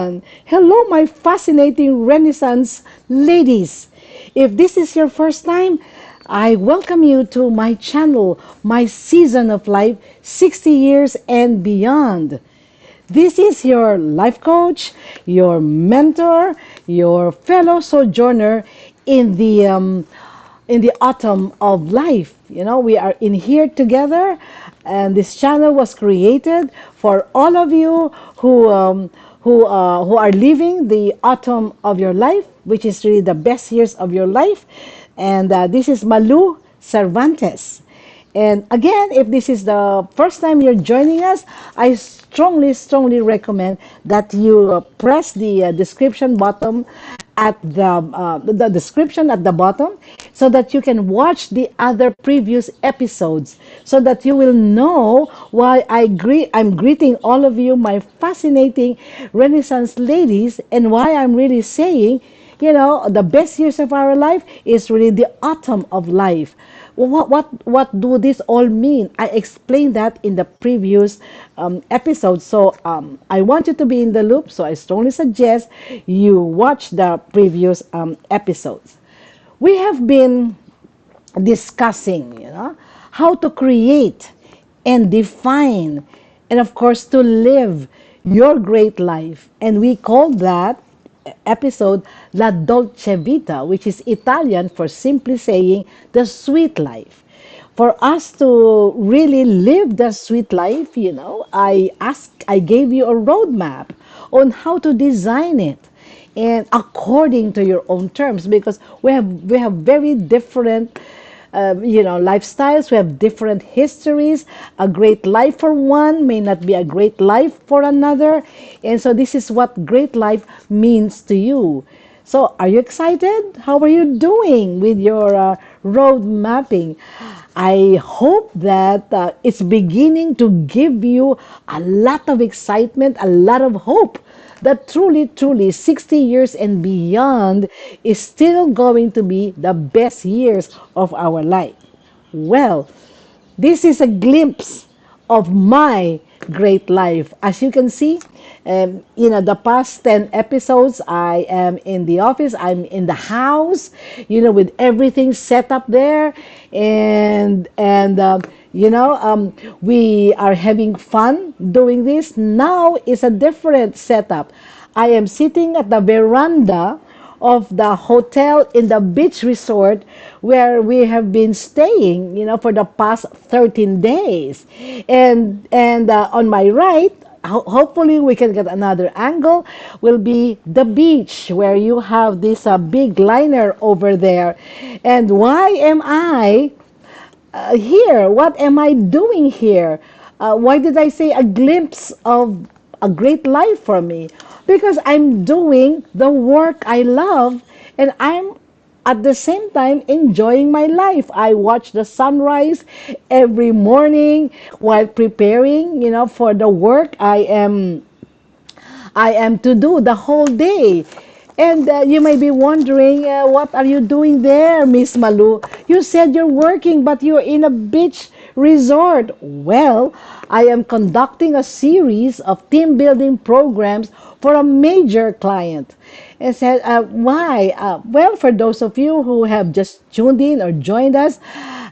everyone. Hello, my fascinating Renaissance ladies. If this is your first time, I welcome you to my channel, my season of life, 60 years and beyond. This is your life coach, your mentor, your fellow sojourner in the autumn of life. We are in here together, and this channel was created for all of you who are living the autumn of your life, which is really the best years of your life. And this is Malu Cervantes. And again, if this is the first time you're joining us, I strongly recommend that you press the description button at the description at the bottom, so that you can watch the other previous episodes, so that you will know why I'm greeting all of you, my fascinating Renaissance ladies, and why I'm really saying, the best years of our life is really the autumn of life. What do this all mean? I explained that in the previous episode. So I want you to be in the loop. So I strongly suggest you watch the previous episodes. We have been discussing, how to create and define, and of course to live your great life. And we call that episode La Dolce Vita, which is Italian for simply saying the sweet life. For us to really live the sweet life, I gave you a roadmap on how to design it, and according to your own terms, because we have very different lifestyles. We have different histories. A great life for one may not be a great life for another. And so this is what great life means to you. So are you excited? How are you doing with your road mapping? I hope that it's beginning to give you a lot of excitement, a lot of hope that truly 60 years and beyond is still going to be the best years of our life. Well, this is a glimpse of my great life. As you can see, the past 10 episodes, I am in the office, I'm in the house, with everything set up there. And we are having fun doing this. Now is a different setup. I am sitting at the veranda of the hotel in the beach resort where we have been staying, for the past 13 days. And on my right, hopefully we can get another angle, will be the beach where you have this big liner over there. And why am I here? What am I doing here? Why did I say a glimpse of a great life for me? Because I'm doing the work I love, and I'm at the same time enjoying my life. I watch the sunrise every morning while preparing, for the work I am to do the whole day. And you may be wondering, what are you doing there, Miss Malu? You said you're working, but you're in a beach resort. Well, I am conducting a series of team building programs for a major client. And said, why? Well, for those of you who have just tuned in or joined us,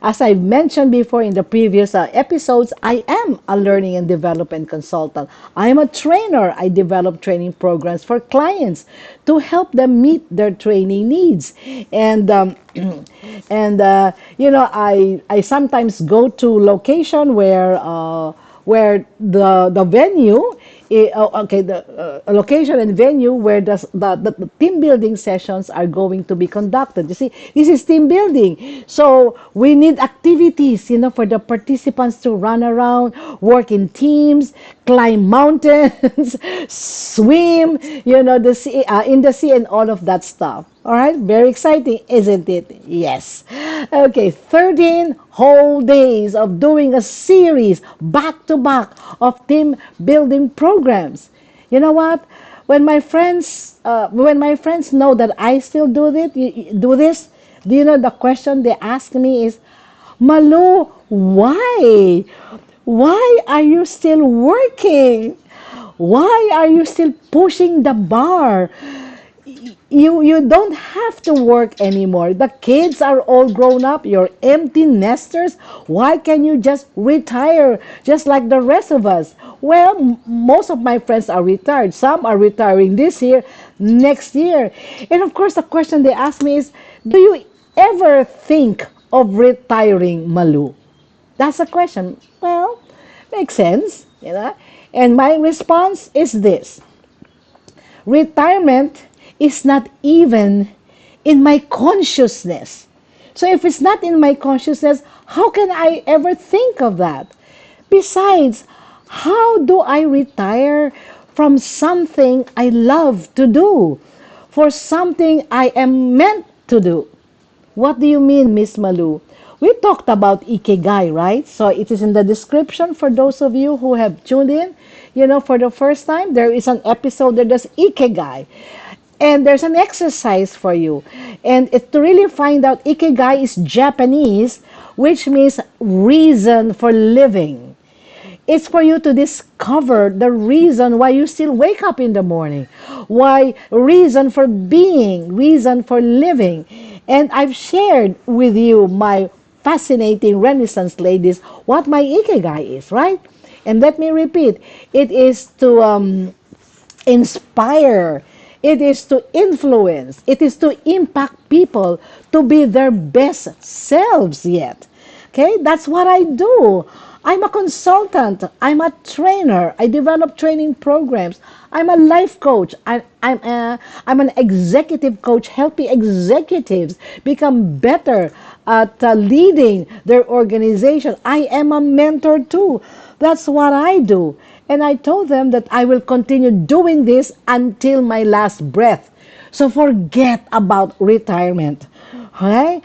as I mentioned before in the previous episodes, I am a learning and development consultant. I am a trainer. I develop training programs for clients to help them meet their training needs. And I sometimes go to location where the venue, okay, the location and venue where the team building sessions are going to be conducted. You see, this is team building. So we need activities, for the participants to run around, work in teams, climb mountains, swim, the sea, in the sea, and all of that stuff. All right, very exciting, isn't it? Yes. Okay, 13 whole days of doing a series back to back of team building programs. You know what? When my friends know that I still do this, do you know the question they ask me is, Malu, why? Why are you still working? Why are you still pushing the bar? You don't have to work anymore. The kids are all grown up. You're empty nesters. Why can you just retire just like the rest of us? Well, most of my friends are retired. Some are retiring this year, next year. And of course, the question they ask me is, do you ever think of retiring, Malu? That's a question. Well, makes sense, you know. And my response is this: retirement is not even in my consciousness. So if it's not in my consciousness, how can I ever think of that? Besides, how do I retire from something I love to do, for something I am meant to do? What do you mean, Miss Malu? We talked about ikigai, right? So it is in the description for those of you who have tuned in. For the first time, there is an episode that does ikigai. And there's an exercise for you. And it's to really find out, ikigai is Japanese, which means reason for living. It's for you to discover the reason why you still wake up in the morning, why reason for being, reason for living. And I've shared with you, my fascinating Renaissance ladies, what my ikigai is, right? And let me repeat, it is to inspire, it is to influence, it is to impact people to be their best selves yet. Okay, that's what I do. I'm a consultant, I'm a trainer, I develop training programs, I'm a life coach, I'm an executive coach helping executives become better at leading their organization. I am a mentor too. That's what I do. And I told them that I will continue doing this until my last breath. So forget about retirement. Okay?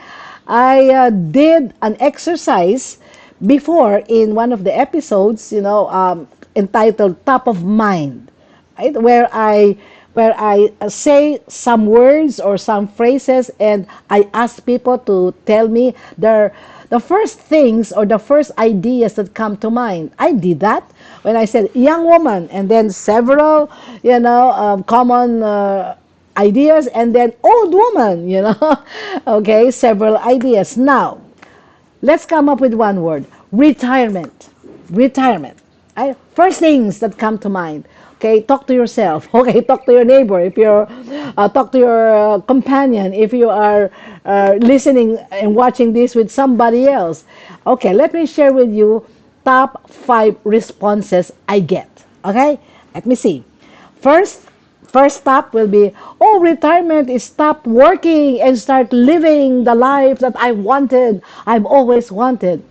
I did an exercise before in one of the episodes, entitled Top of Mind, right? Where I say some words or some phrases, and I ask people to tell me the first things or the first ideas that come to mind. I did that when I said young woman, and then several, common ideas, and then old woman, okay, several ideas. Now, let's come up with one word: retirement. Retirement. First things that come to mind. Okay, talk to yourself. Okay, talk to your neighbor. If you're, talk to your companion. If you are listening and watching this with somebody else. Okay, let me share with you top 5 responses I get. Okay, let me see. First, first stop will be, oh, retirement is stop working and start living the life that I wanted, I've always wanted.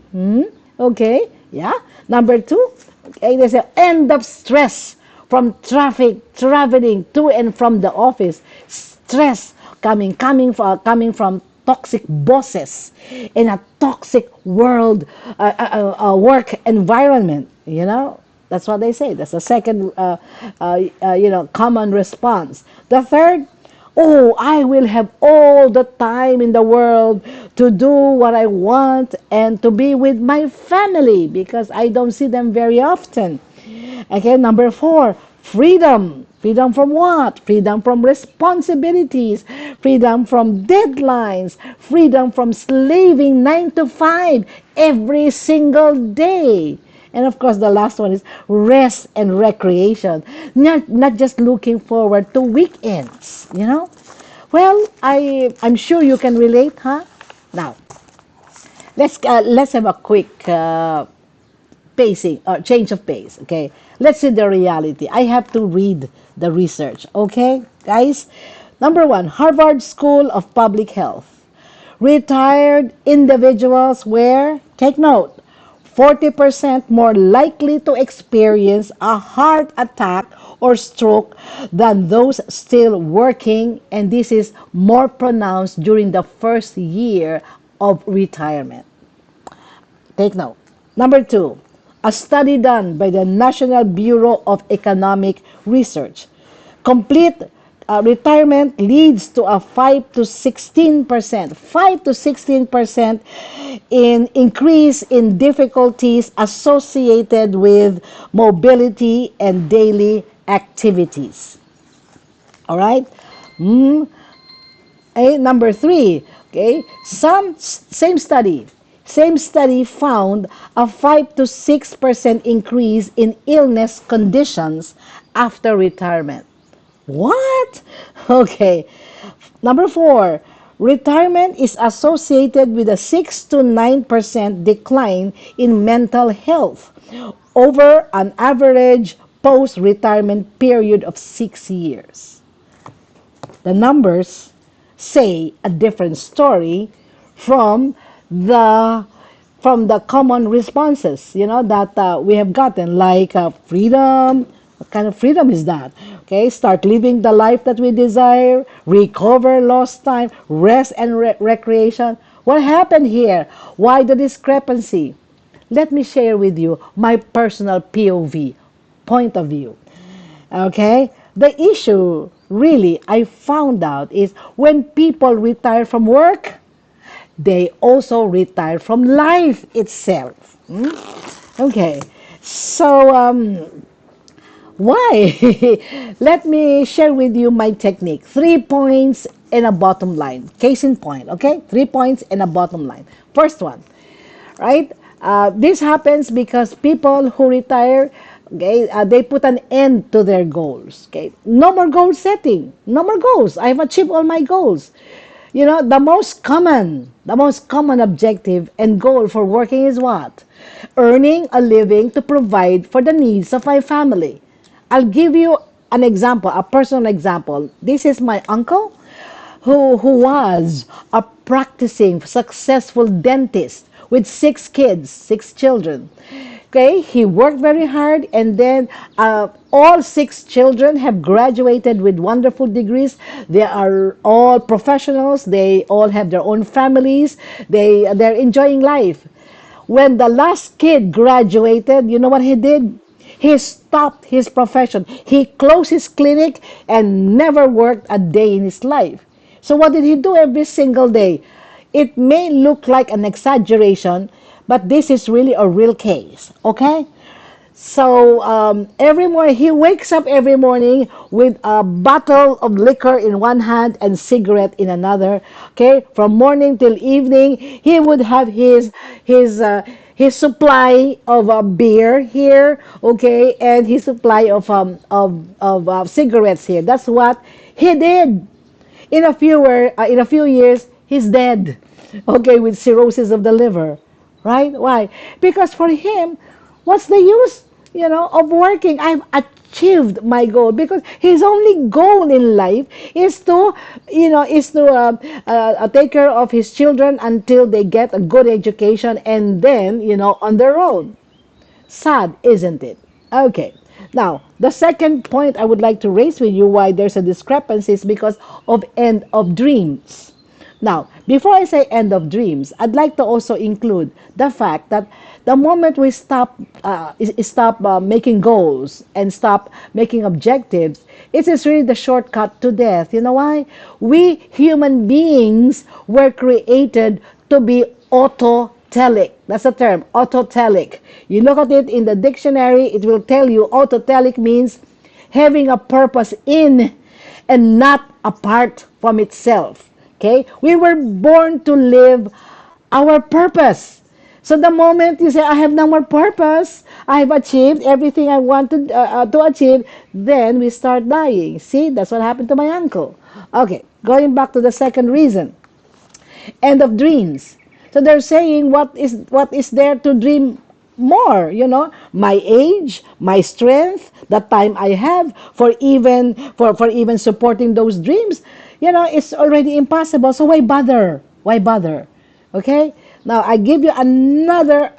Okay, yeah. Number 2, okay, they say end of stress from traffic, traveling to and from the office. Stress coming from toxic bosses in a toxic world, work environment. That's what they say. That's the second, common response. The third, oh, I will have all the time in the world to do what I want and to be with my family because I don't see them very often. Okay, number 4, freedom. Freedom from what? Freedom from responsibilities, freedom from deadlines, freedom from slaving 9 to 5 every single day. And of course, the last one is rest and recreation. Not just looking forward to weekends. Well, I'm sure you can relate, huh? Now, let's have a quick pacing or change of pace. Okay, let's see the reality. I have to read the research. Okay, guys. Number 1, Harvard School of Public Health. Retired individuals were, take note, 40% more likely to experience a heart attack or stroke than those still working, and this is more pronounced during the first year of retirement. Take note. Number 2, a study done by the National Bureau of Economic Research. Complete retirement leads to a 5 to 16%, 5 to 16% in increase in difficulties associated with mobility and daily activities. All right. Mm, Number three, okay, same study found a 5 to 6% increase in illness conditions after retirement. What? Okay. Number four, retirement is associated with a 6 to 9% decline in mental health over an average post-retirement period of 6 years. The numbers say a different story from the common responses, that we have gotten, like freedom. What kind of freedom is that? Okay, start living the life that we desire, recover lost time, rest and recreation. What happened here? Why the discrepancy? Let me share with you my personal POV, point of view. Okay? The issue, really, I found out, is when people retire from work, they also retire from life itself. Okay. So, why? Let me share with you my technique. 3 points and a bottom line. Case in point, okay? 3 points and a bottom line. First one, right? This happens because people who retire, okay, they put an end to their goals. Okay, no more goal setting, no more goals. I've achieved all my goals. The most common objective and goal for working is what? Earning a living to provide for the needs of my family. I'll give you an example, a personal example. This is my uncle who was a practicing successful dentist with 6 kids, 6 children. Okay, he worked very hard, and then all 6 children have graduated with wonderful degrees. They are all professionals. They all have their own families. They're enjoying life. When the last kid graduated, you know what he did? He stopped his profession. He closed his clinic and never worked a day in his life. So what did he do every single day? It may look like an exaggeration, but this is really a real case, okay? So every morning, he wakes up every morning with a bottle of liquor in one hand and cigarette in another. Okay, from morning till evening, he would have his supply of beer here. Okay, and his supply of cigarettes here. That's what he did. In a few years, he's dead. Okay, with cirrhosis of the liver, right? Why? Because for him, what's the use, of working? I've achieved my goal, because his only goal in life is to take care of his children until they get a good education, and then, on their own. Sad, isn't it? Okay. Now, the second point I would like to raise with you why there's a discrepancy is because of end of dreams. Now, before I say end of dreams, I'd like to also include the fact that the moment we stop making goals and stop making objectives, it is really the shortcut to death. You know why? We human beings were created to be autotelic. That's the term, autotelic. You look at it in the dictionary, it will tell you autotelic means having a purpose in and not apart from itself. Okay? We were born to live our purpose. So the moment you say, I have no more purpose, I have achieved everything I wanted to achieve, then we start dying. See, that's what happened to my uncle. Okay, going back to the second reason, end of dreams. So they're saying, what is there to dream more? My age, my strength, the time I have for even supporting those dreams. It's already impossible. So why bother? Why bother? Okay. Now I give you another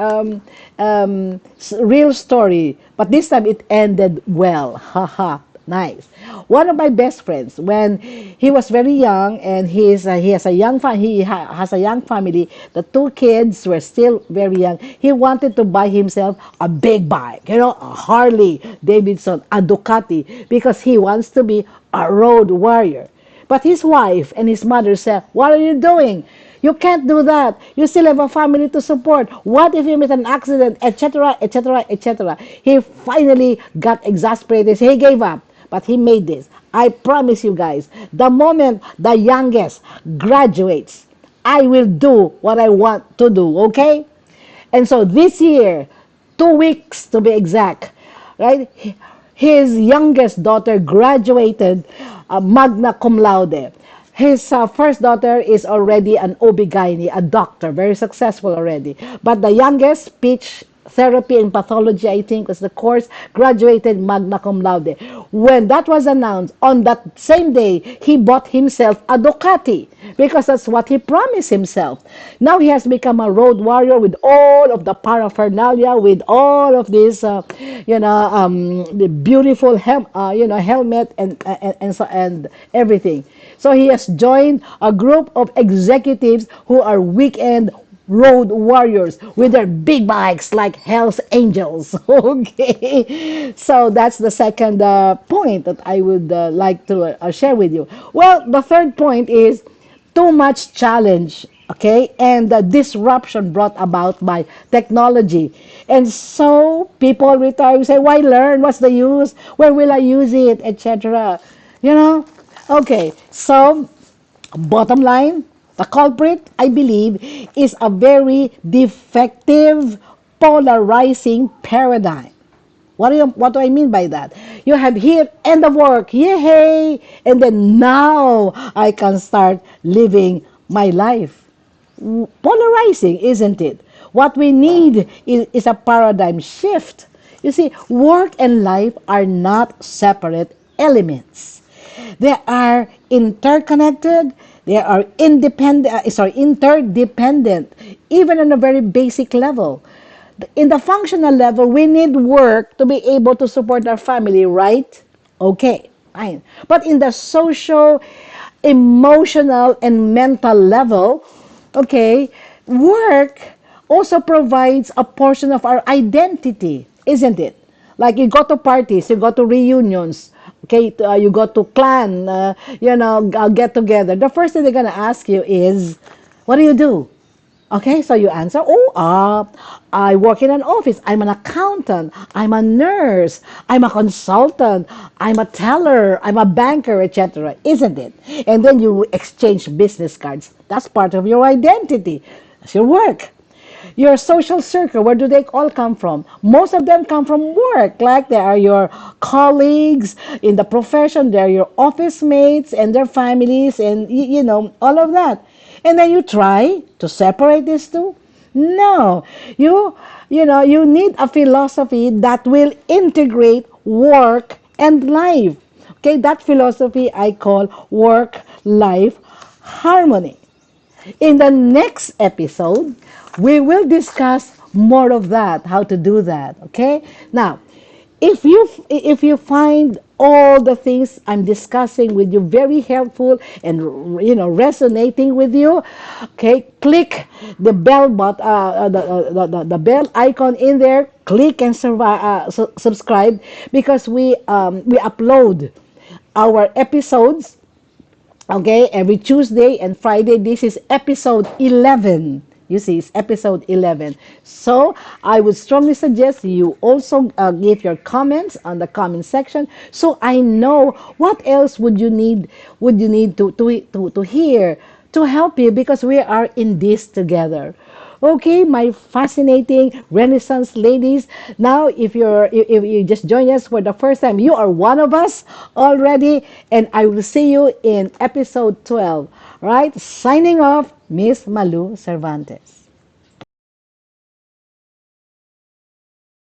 real story, but this time it ended well. Haha. Nice. One of my best friends, when he was very young, and he has a has a young family. The 2 kids were still very young. He wanted to buy himself a big bike, a Harley Davidson, a Ducati, because he wants to be a road warrior. But his wife and his mother said, "What are you doing? You can't do that. You still have a family to support. What if you meet an accident, etc., etc., etc.? He finally got exasperated. He gave up, but he made this. I promise you guys, the moment the youngest graduates, I will do what I want to do, okay? And so this year, 2 weeks to be exact, right? His youngest daughter graduated magna cum laude. His first daughter is already an OB-GYN, a doctor, very successful already. But the youngest, speech therapy and pathology, I think was the course, graduated magna cum laude. When that was announced, on that same day, he bought himself a Ducati because that's what he promised himself. Now he has become a road warrior with all of the paraphernalia, with all of this, the beautiful helmet and everything. So he has joined a group of executives who are weekend road warriors with their big bikes like Hell's Angels. Okay, so that's the second point that I would like to share with you. Well, the third point is too much challenge, okay, and the disruption brought about by technology. And so people retire, say, why learn? What's the use? Where will I use it? Etc. You know? Okay, so bottom line, the culprit, I believe, is a very defective, polarizing paradigm. What do I mean by that? You have here end of work, yay, and then now I can start living my life. Polarizing, isn't it? What we need is a paradigm shift. You see, work and life are not separate elements. They are interconnected, they are interdependent, even on a very basic level. In the functional level, we need work to be able to support our family, right? Okay, fine. But in the social, emotional, and mental level, okay, work also provides a portion of our identity, isn't it? Like you go to parties, you go to reunions, okay, you go to clan, get together. The first thing they're gonna ask you is, what do you do? Okay, so you answer, I work in an office. I'm an accountant. I'm a nurse. I'm a consultant. I'm a teller. I'm a banker, etc. Isn't it? And then you exchange business cards. That's part of your identity. That's your work. Your social circle, where do they all come from? Most of them come from work. Like they are your colleagues in the profession, they're your office mates and their families, and all of that. And then you try to separate these two. No, you need a philosophy that will integrate work and life. Okay, that philosophy I call work life harmony. In the next episode, we will discuss more of that, how to do that, okay? Now, if you find all the things I'm discussing with you very helpful and resonating with you, okay, click the bell the bell icon in there, click and subscribe because we upload our episodes. Okay, every Tuesday and Friday. This is episode 11. You see, it's episode 11. So I would strongly suggest you also give your comments on the comment section, so I know what else would you need to hear to help you, because we are in this together. Okay, my fascinating Renaissance ladies. Now, if you just join us for the first time, you are one of us already, and I will see you in episode 12. Right? Signing off, Miss Malu Cervantes.